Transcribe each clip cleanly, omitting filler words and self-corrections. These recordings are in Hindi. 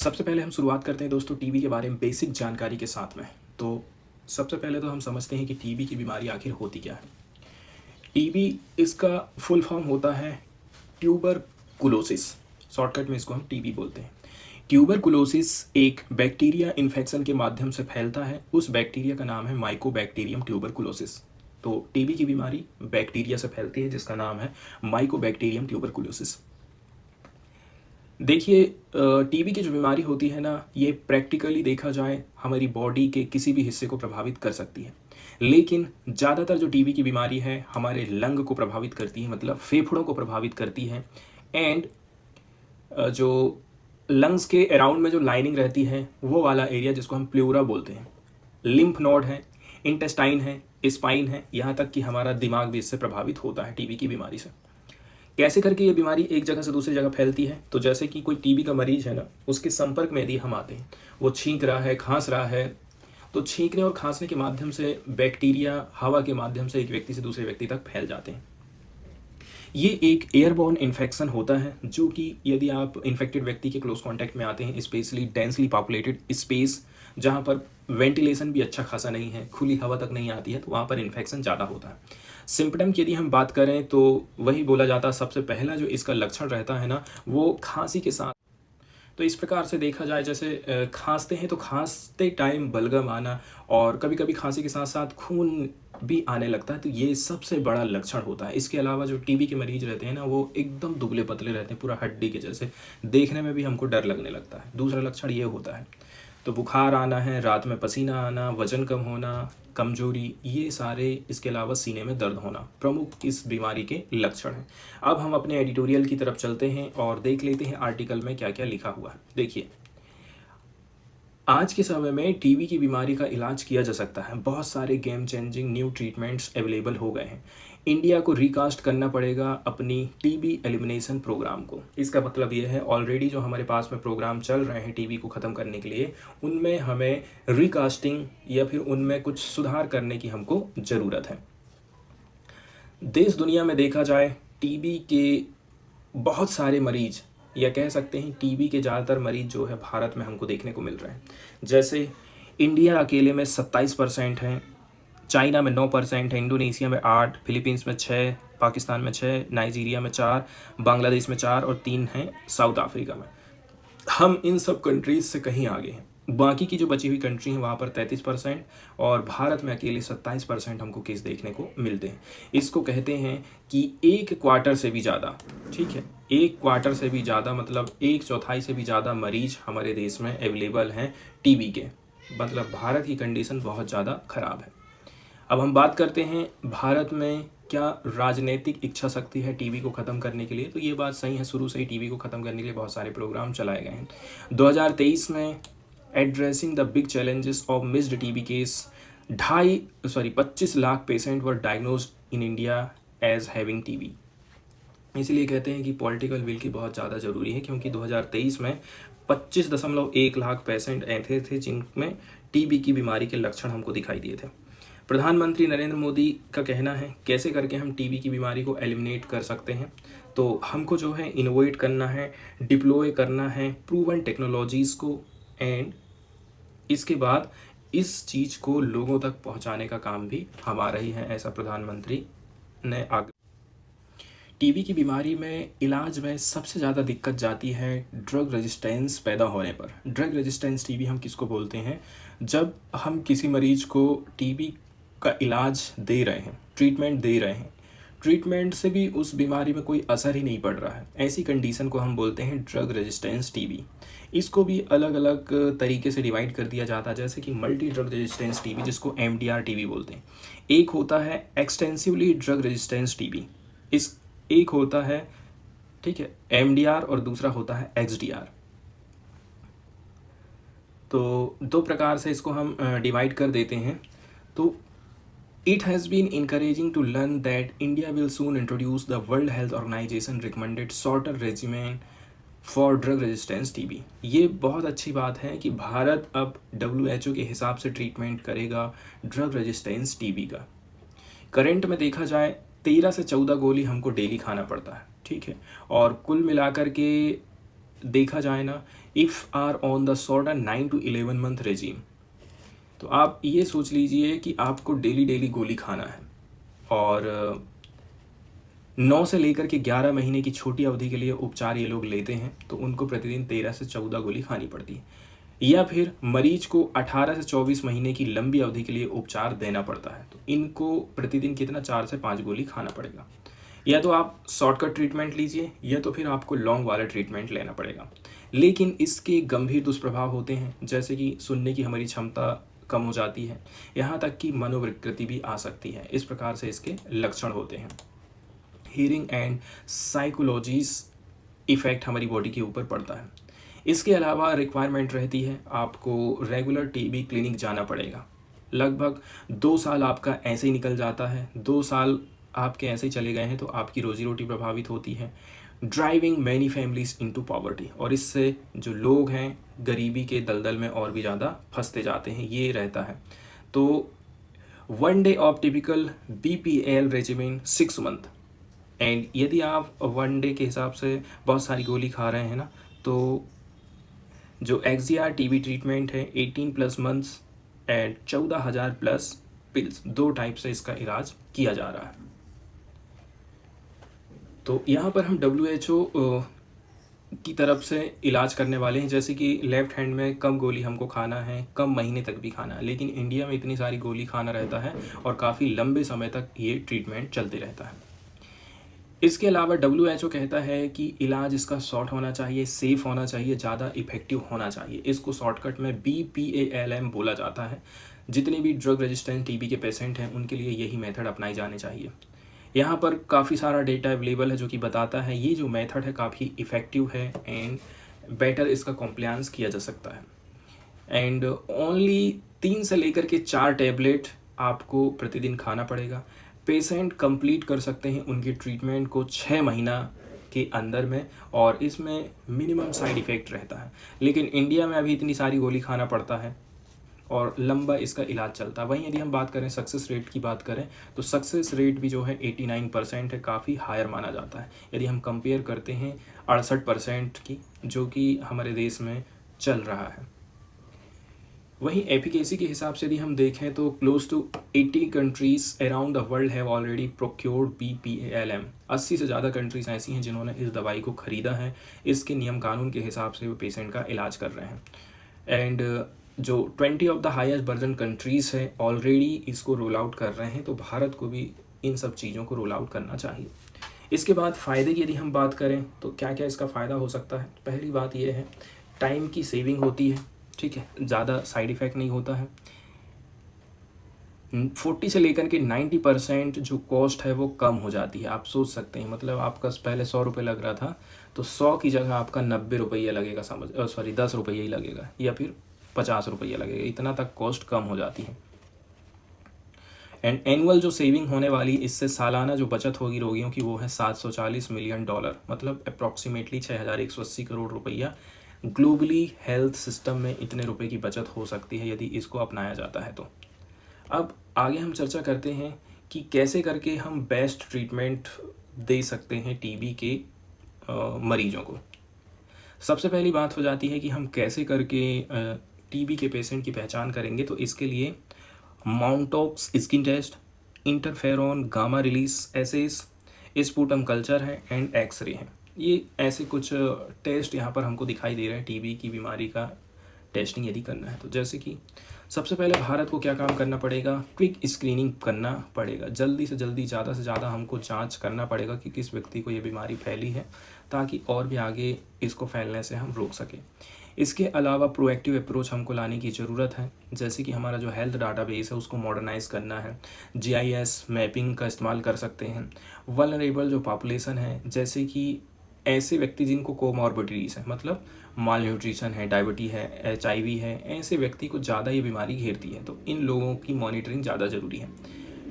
सबसे पहले हम शुरुआत करते हैं दोस्तों टीबी के बारे में बेसिक जानकारी के साथ में। तो सबसे पहले तो हम समझते हैं कि टीबी की बीमारी आखिर होती क्या है। टीबी इसका फुल फॉर्म होता है ट्यूबरकुलोसिस। शॉर्टकट में इसको हम टीबी बोलते हैं। ट्यूबरकुलोसिस एक बैक्टीरिया इन्फेक्शन के माध्यम से फैलता है। उस बैक्टीरिया का नाम है माइकोबैक्टीरियम ट्यूबरकुलोसिस। तो टीबी की बीमारी बैक्टीरिया से फैलती है जिसका नाम है माइकोबैक्टीरियम ट्यूबरकुलोसिस। देखिए, टीबी की जो बीमारी होती है ना, ये प्रैक्टिकली देखा जाए हमारी बॉडी के किसी भी हिस्से को प्रभावित कर सकती है। लेकिन ज़्यादातर जो टीबी की बीमारी है हमारे लंग को प्रभावित करती है, मतलब फेफड़ों को प्रभावित करती है। एंड जो लंग्स के अराउंड में जो लाइनिंग रहती है वो वाला एरिया जिसको हम प्लूरा बोलते हैं, लिम्फ नोड है, इंटेस्टाइन है, स्पाइन है, यहाँ तक कि हमारा दिमाग भी इससे प्रभावित होता है टीबी की बीमारी से। कैसे करके ये बीमारी एक जगह से दूसरी जगह फैलती है? तो जैसे कि कोई टीबी का मरीज है ना, उसके संपर्क में यदि हम आते हैं, वो छींक रहा है, खांस रहा है, तो छींकने और खांसने के माध्यम से बैक्टीरिया हवा के माध्यम से एक व्यक्ति से दूसरे व्यक्ति तक फैल जाते हैं। ये एक एयरबॉर्न इन्फेक्शन होता है जो कि यदि आप इन्फेक्टेड व्यक्ति के क्लोज कांटेक्ट में आते हैं, स्पेशली डेंसली पॉपुलेटेड स्पेस जहाँ पर वेंटिलेशन भी अच्छा खासा नहीं है, खुली हवा तक नहीं आती है, तो वहाँ पर इन्फेक्शन ज़्यादा होता है। सिम्पटम की यदि हम बात करें तो वही बोला जाता है, सबसे पहला जो इसका लक्षण रहता है ना, वो खांसी के साथ। तो इस प्रकार से देखा जाए, जैसे खांसते हैं तो खांसते टाइम बलगम आना और कभी कभी खांसी के साथ साथ खून भी आने लगता है, तो ये सबसे बड़ा लक्षण होता है। इसके अलावा जो टीबी के मरीज रहते हैं ना, वो एकदम दुबले पतले रहते हैं, पूरा हड्डी के जैसे, देखने में भी हमको डर लगने लगता है। दूसरा लक्षण ये होता है। तो बुखार आना है, रात में पसीना आना, वजन कम होना, कमजोरी, ये सारे, इसके अलावा सीने में दर्द होना प्रमुख इस बीमारी के लक्षण हैं। अब हम अपने एडिटोरियल की तरफ चलते हैं और देख लेते हैं आर्टिकल में क्या क्या लिखा हुआ है। देखिए, आज के समय में टीबी की बीमारी का इलाज किया जा सकता है। बहुत सारे game changing new treatments available हो गए हैं। इंडिया को रिकास्ट करना पड़ेगा अपनी टीबी एलिमिनेशन प्रोग्राम को। इसका मतलब ये है, ऑलरेडी जो हमारे पास में प्रोग्राम चल रहे हैं टीबी को ख़त्म करने के लिए, उनमें हमें रिकास्टिंग या फिर उनमें कुछ सुधार करने की हमको ज़रूरत है। देश दुनिया में देखा जाए, टीबी के बहुत सारे मरीज, या कह सकते हैं टीबी के ज़्यादातर मरीज जो है भारत में हमको देखने को मिल रहे हैं। जैसे इंडिया अकेले में 27% हैं, चाइना में 9% है, इंडोनेशिया में 8, फिलीपींस में 6, पाकिस्तान में 6, नाइजीरिया में 4, बांग्लादेश में 4 और 3 हैं साउथ अफ्रीका में। हम इन सब कंट्रीज से कहीं आगे हैं। बाकी की जो बची हुई कंट्री हैं वहाँ पर 33% और भारत में अकेले 27% हमको केस देखने को मिलते हैं। इसको कहते हैं कि एक क्वार्टर से भी ज़्यादा, ठीक है, एक क्वार्टर से भी ज़्यादा, मतलब एक चौथाई से भी ज़्यादा मरीज हमारे देश में अवेलेबल हैं टीबी के। मतलब भारत की कंडीशन बहुत ज़्यादा ख़राब है। अब हम बात करते हैं भारत में क्या राजनीतिक इच्छा शक्ति है टीबी को ख़त्म करने के लिए। तो ये बात सही है, शुरू से ही टीबी को ख़त्म करने के लिए बहुत सारे प्रोग्राम चलाए गए हैं। 2023 में addressing the big challenges of missed TB case, 25 lakh patient were diagnosed in India as having TB. इसीलिए कहते हैं कि पॉलिटिकल विल की बहुत ज़्यादा ज़रूरी है, क्योंकि 2023 में 25.1 लाख पेशेंट ऐसे थे जिनमें टीबी की बीमारी के लक्षण हमको दिखाई दिए थे। प्रधानमंत्री नरेंद्र मोदी का कहना है, कैसे करके हम टीबी की बीमारी को एलिमिनेट कर सकते हैं। तो हमको जो है इनोवेट करना है, डिप्लॉय करना है प्रूवन टेक्नोलॉजीज़ को, एंड इसके बाद इस चीज़ को लोगों तक पहुंचाने का काम भी हमारा ही है, ऐसा प्रधानमंत्री ने आगे। टीबी की बीमारी में इलाज में सबसे ज़्यादा दिक्कत जाती है ड्रग रेजिस्टेंस पैदा होने पर। ड्रग रेजिस्टेंस टीबी हम किसको बोलते हैं? जब हम किसी मरीज को टीबी का इलाज दे रहे हैं, ट्रीटमेंट दे रहे हैं, ट्रीटमेंट से भी उस बीमारी में कोई असर ही नहीं पड़ रहा है, ऐसी कंडीशन को हम बोलते हैं ड्रग रेजिस्टेंस टीबी। इसको भी अलग अलग तरीके से डिवाइड कर दिया जाता है, जैसे कि मल्टी ड्रग रेजिस्टेंस टीबी, जिसको MDR टीबी बोलते हैं। एक होता है एक्सटेंसिवली ड्रग रेजिस्टेंस टीबी, इस एक होता है, ठीक है, MDR, और दूसरा होता है XDR। तो दो प्रकार से इसको हम डिवाइड कर देते हैं। तो it has been encouraging to learn that India will soon introduce the World Health Organization recommended shorter regimen for drug resistance TB। ये बहुत अच्छी बात है कि भारत अब WHO के हिसाब से ट्रीटमेंट करेगा ड्रग रेजिस्टेंस TB का। करंट में देखा जाए 13 से 14 गोली हमको डेली खाना पड़ता है, ठीक है, और कुल मिलाकर के देखा जाए ना, if are on the short 9 to 11 month regimen, तो आप ये सोच लीजिए कि आपको डेली डेली गोली खाना है, और 9 से लेकर के 11 महीने की छोटी अवधि के लिए उपचार ये लोग लेते हैं, तो उनको प्रतिदिन 13 से 14 गोली खानी पड़ती है। या फिर मरीज को 18 से 24 महीने की लंबी अवधि के लिए उपचार देना पड़ता है, तो इनको प्रतिदिन कितना 4 से 5 गोली खाना पड़ेगा। या तो आप शॉर्टकट ट्रीटमेंट लीजिए, या तो फिर आपको लॉन्ग वाला ट्रीटमेंट लेना पड़ेगा। लेकिन इसके गंभीर दुष्प्रभाव होते हैं, जैसे कि सुनने की हमारी क्षमता कम हो जाती है, यहाँ तक कि मनोविकृति भी आ सकती है। इस प्रकार से इसके लक्षण होते हैं। हीयरिंग एंड साइकोलॉजीज इफ़ेक्ट हमारी बॉडी के ऊपर पड़ता है। इसके अलावा रिक्वायरमेंट रहती है आपको रेगुलर टीबी क्लिनिक जाना पड़ेगा। लगभग 2 साल आपका ऐसे ही निकल जाता है, 2 साल आपके ऐसे ही चले गए हैं तो आपकी रोजी रोटी प्रभावित होती है। Driving many families into poverty, और इससे जो लोग हैं गरीबी के दलदल में और भी ज़्यादा फंसते जाते हैं, ये रहता है। तो 1 day of typical BPL regiment 6 month, and यदि आप 1 डे के हिसाब से बहुत सारी गोली खा रहे हैं ना, तो जो XDR टीबी ट्रीटमेंट है 18+ मंथ्स एंड 14,000+ पिल्स, 2 टाइप से इसका इलाज किया जा रहा है। तो यहाँ पर हम WHO की तरफ से इलाज करने वाले हैं, जैसे कि लेफ़्ट हैंड में कम गोली हमको खाना है, कम महीने तक भी खाना है, लेकिन इंडिया में इतनी सारी गोली खाना रहता है और काफ़ी लंबे समय तक ये ट्रीटमेंट चलते रहता है। इसके अलावा WHO कहता है कि इलाज इसका शॉर्ट होना चाहिए, सेफ़ होना चाहिए, ज़्यादा इफेक्टिव होना चाहिए। इसको शॉर्टकट में BPALM बोला जाता है। जितने भी ड्रग रेजिस्टेंट टीबी के पेशेंट हैं उनके लिए यही मेथड अपनाई जाने चाहिए। यहाँ पर काफ़ी सारा डेटा अवेलेबल है जो कि बताता है ये जो मेथड है काफ़ी इफ़ेक्टिव है एंड बेटर इसका कॉम्प्लायंस किया जा सकता है। एंड ओनली 3 से लेकर के 4 टैबलेट आपको प्रतिदिन खाना पड़ेगा। पेशेंट कंप्लीट कर सकते हैं उनकी ट्रीटमेंट को 6 महीना के अंदर में, और इसमें मिनिमम साइड इफ़ेक्ट रहता है। लेकिन इंडिया में अभी इतनी सारी गोली खाना पड़ता है और लंबा इसका इलाज चलता है। वहीं यदि हम बात करें सक्सेस रेट की बात करें, तो सक्सेस रेट भी जो है 89% है, काफ़ी हायर माना जाता है यदि हम कंपेयर करते हैं 68% की, जो कि हमारे देश में चल रहा है। वहीं एफिकेसी के हिसाब से यदि हम देखें तो close to 80 countries around the world have already procured BPALM। 80 से ज़्यादा कंट्रीज़ ऐसी हैं जिन्होंने इस दवाई को ख़रीदा है। इसके नियम कानून के हिसाब से वो पेशेंट का इलाज कर रहे हैं। एंड जो 20 of the highest burden countries है ऑलरेडी इसको रोल आउट कर रहे हैं, तो भारत को भी इन सब चीज़ों को रोल आउट करना चाहिए। इसके बाद फ़ायदे की यदि हम बात करें तो क्या क्या इसका फ़ायदा हो सकता है। पहली बात यह है टाइम की सेविंग होती है, ठीक है, ज़्यादा साइड इफ़ेक्ट नहीं होता है। 40 से लेकर के 90% जो कॉस्ट है वो कम हो जाती है। आप सोच सकते हैं, मतलब आपका पहले 100 रुपये लग रहा था तो 100 की जगह आपका 90 रुपये लगेगा, 10 रुपये ही लगेगा, या फिर 50 रुपये लगेगा। इतना तक कॉस्ट कम हो जाती है। एंड एनुअल जो सेविंग होने वाली, इससे सालाना जो बचत होगी रोगियों की वो है $740 मिलियन, मतलब अप्रॉक्सीमेटली 6,180 करोड़ रुपया। ग्लोबली हेल्थ सिस्टम में इतने रुपए की बचत हो सकती है यदि इसको अपनाया जाता है तो। अब आगे हम चर्चा करते हैं कि कैसे करके हम बेस्ट ट्रीटमेंट दे सकते हैं टीबी के मरीजों को। सबसे पहली बात हो जाती है कि हम कैसे करके टीबी के पेशेंट की पहचान करेंगे, तो इसके लिए Mantoux skin test, interferon gamma release assays, sputum culture है एंड एक्सरे है। ये ऐसे कुछ टेस्ट यहाँ पर हमको दिखाई दे रहे हैं टीबी की बीमारी का टेस्टिंग यदि करना है तो। जैसे कि सबसे पहले भारत को क्या काम करना पड़ेगा, क्विक स्क्रीनिंग करना पड़ेगा। जल्दी से जल्दी ज़्यादा से ज़्यादा हमको जांच करना पड़ेगा कि किस व्यक्ति को ये बीमारी फैली है, ताकि और भी आगे इसको फैलने से हम रोक सकें। इसके अलावा प्रोएक्टिव अप्रोच हमको लाने की ज़रूरत है, जैसे कि हमारा जो हेल्थ डाटाबेस है उसको मॉडर्नाइज करना है। GIS मैपिंग का इस्तेमाल कर सकते हैं। वल्नरेबल जो पॉपुलेशन है, जैसे कि ऐसे व्यक्ति जिनको कोमॉर्बिडिटीज़ है, मतलब माल न्यूट्रिशन है, डायबिटीज़ है, HIV है, ऐसे व्यक्ति को ज़्यादा ये बीमारी घेरती है, तो इन लोगों की मॉनिटरिंग ज़्यादा ज़रूरी है।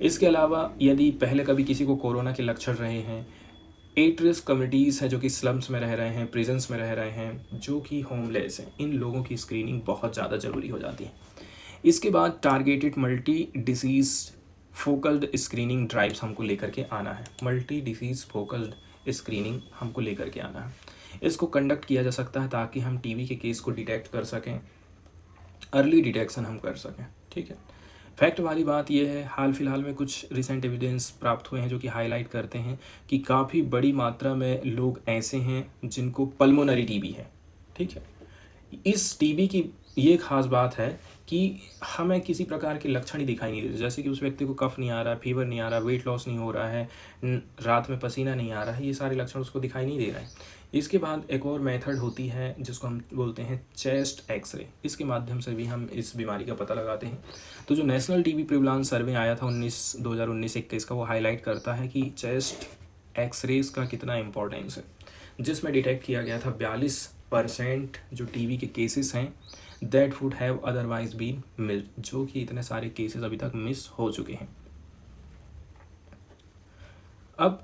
इसके अलावा यदि पहले कभी किसी को कोरोना के लक्षण रहे हैं, एट रिस्क कम्युनिटीज़ हैं जो कि स्लम्स में रह रहे हैं, प्रिजन्स में रह रहे हैं, जो कि होमलेस हैं, इन लोगों की स्क्रीनिंग बहुत ज़्यादा ज़रूरी हो जाती है। इसके बाद targeted multi disease focused screening drives हमको लेकर के आना है। मल्टी डिसीज़ फोकल्ड स्क्रीनिंग हमको लेकर के आना है। इसको कंडक्ट किया जा सकता है ताकि हम टीबी के केस को डिटेक्ट कर सकें, अर्ली डिटेक्शन हम कर सकें। ठीक है। फैक्ट वाली बात यह है, हाल फिलहाल में कुछ रिसेंट एविडेंस प्राप्त हुए हैं जो कि हाईलाइट करते हैं कि काफ़ी बड़ी मात्रा में लोग ऐसे हैं जिनको पल्मोनरी टीबी है। ठीक है। इस टीबी की ये खास बात है कि हमें किसी प्रकार के लक्षण ही दिखाई नहीं देते, जैसे कि उस व्यक्ति को कफ नहीं आ रहा, फीवर नहीं आ रहा, वेट लॉस नहीं हो रहा है, रात में पसीना नहीं आ रहा है, ये सारे लक्षण उसको दिखाई नहीं दे रहे हैं। इसके बाद एक और मेथड होती है जिसको हम बोलते हैं चेस्ट एक्सरे। इसके माध्यम से भी हम इस बीमारी का पता लगाते हैं। तो जो नेशनल टीबी प्रिवलेंस सर्वे आया था 2019-21 का, वो हाईलाइट करता है कि चेस्ट एक्सरेज का कितना इम्पोर्टेंस है, जिसमें डिटेक्ट किया गया था 42% जो टीबी के केसेस हैं that would have otherwise been missed, जो कि इतने सारे केसेस अभी तक मिस हो चुके हैं। अब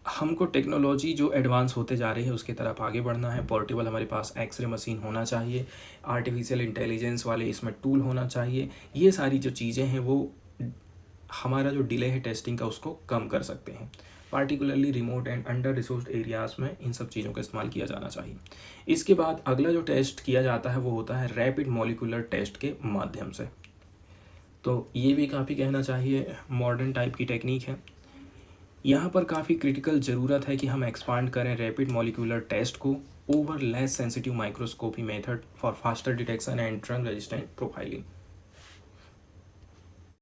हमको टेक्नोलॉजी जो एडवांस होते जा रही है उसकी तरफ आगे बढ़ना है। पोर्टेबल हमारे पास एक्सरे मशीन होना चाहिए, आर्टिफिशियल इंटेलिजेंस वाले इसमें टूल होना चाहिए। ये सारी जो चीज़ें हैं वो हमारा जो डिले है टेस्टिंग का उसको कम कर सकते हैं। Particularly remote and under resourced areas में इन सब चीज़ों का इस्तेमाल किया जाना चाहिए। इसके बाद अगला जो टेस्ट किया जाता है वो होता है रैपिड मॉलिक्यूलर टेस्ट के माध्यम से। तो ये भी काफ़ी कहना चाहिए मॉडर्न टाइप की टेक्निक है। यहाँ पर काफ़ी क्रिटिकल ज़रूरत है कि हम एक्सपांड करें रैपिड मॉलिक्यूलर टेस्ट को over less sensitive microscopy method for faster detection and drug resistant profiling.